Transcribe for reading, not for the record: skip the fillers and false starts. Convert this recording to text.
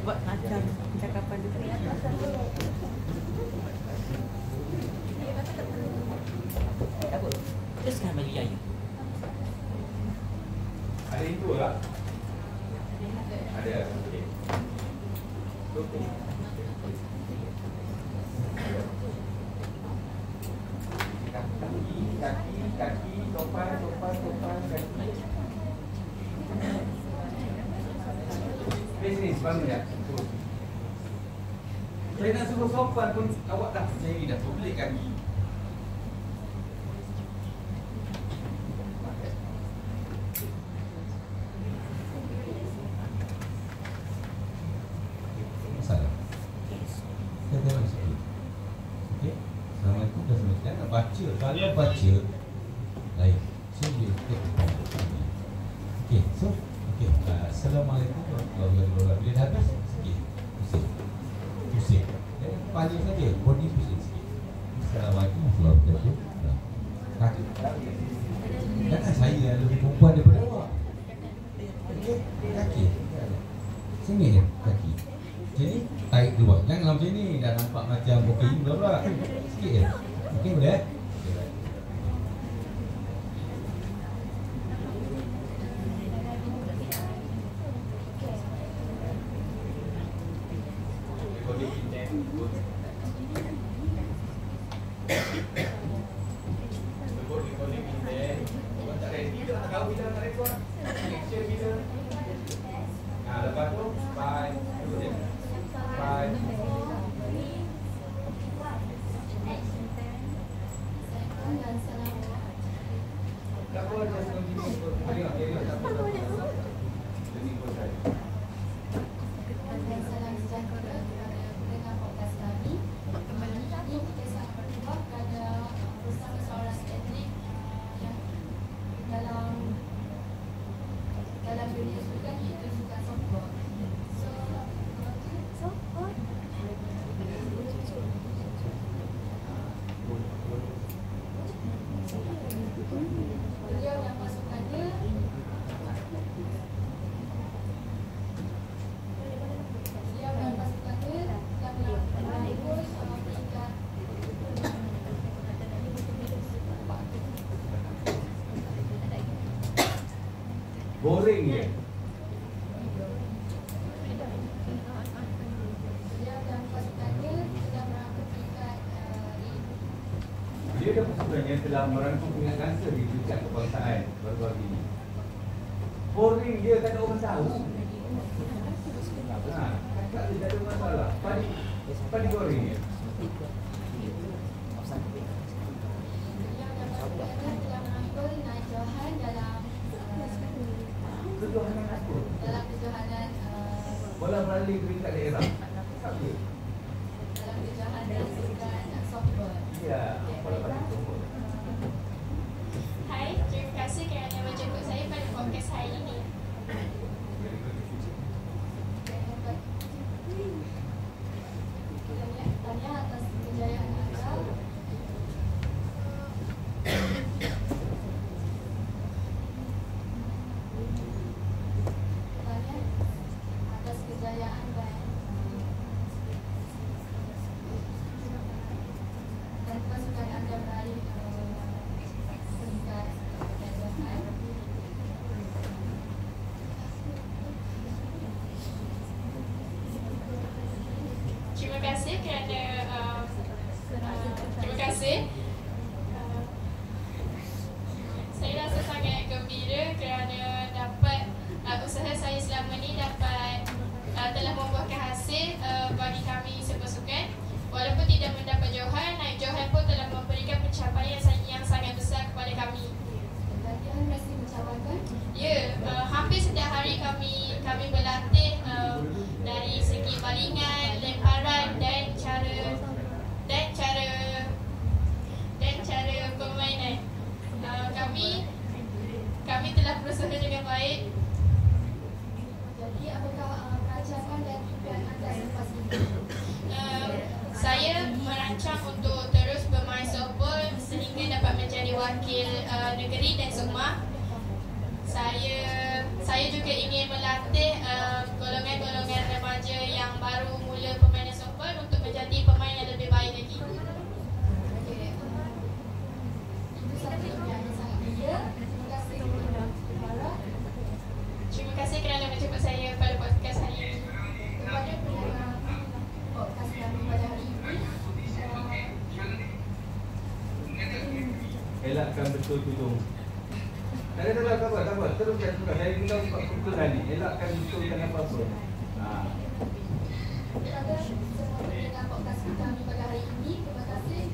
Buat macam cakapan dia. Apa? Teruskan baju Yaya. Ada itu tak? Ada. Okey. Okey. Kaki, topan, kaki. Sini, bangun ya. Saya nak suruh sopan pun awak dah sendiri dah pelik kaki. Masalah. Saya tengok sikit. Okey. Assalamualaikum dan selamat nak baca. Kalian baca. Baik. Sini kita. Okey, so okey. Assalamualaikum warahmatullahi wabarakatuh. Bila dah habis sikit. Pusing. Paling saja body pusing sikit. Assalamualaikum warahmatullahi wabarakatuh. Kaki. Jangan saya lebih perempuan daripada awak. Okey, kaki. Sini je kaki. Jadi tarik dulu. Jangan macam ni dah nampak macam kokain pula. Sikit je. Okey boleh? Lepas tu, bye. Bye. Tak apa, just continue. Tengok, tak apa. Jadi, pun saya. Salam sejahtera kepada pendengar podcast kami. Kembali lagi kita sangat berterima kepada bersama seorang atlet yang dalam dunia sukan iaitu sukan softball. Softball. Beliau yang pasukannya boring je. Dia dah pasukannya telah merangkum dengan dansa di tingkat kebangsaan baru-baru ini. Boring dia, tak ada orang tahu. Tak ada masalah. Padi boring je. Kejohanan apa? Dalam kejohanan Bola beralih peringkat daerah. Tak boleh. dalam kejohanan sukan softball. Ya, bola beralih softball. Hai, terima kasih kerana menjemput saya pada podcast hari ini. Tahniah atas kejayaan anda. Tahniah atas kejayaan dan dapat menjadi wakil negeri dan SUKMA. Saya juga ingin melatih golongan-golongan remaja yang baru mula permainan softball untuk menjadi pemain yang lebih baik lagi. Okey. Itu satu yang sangat mulia. Terima kasih kepada Farah. Terima kasih kerana menjemput saya pada podcast hari ini. Kepada pendengar podcast kami pada hari ini, Elakkan betul tudung. Tak ada tak apa. Teruskan. Saya minta betul tadi. Elakkan betulkan apa-apa. kepada semua pendengar podcast kami pada hari ini, terima kasih.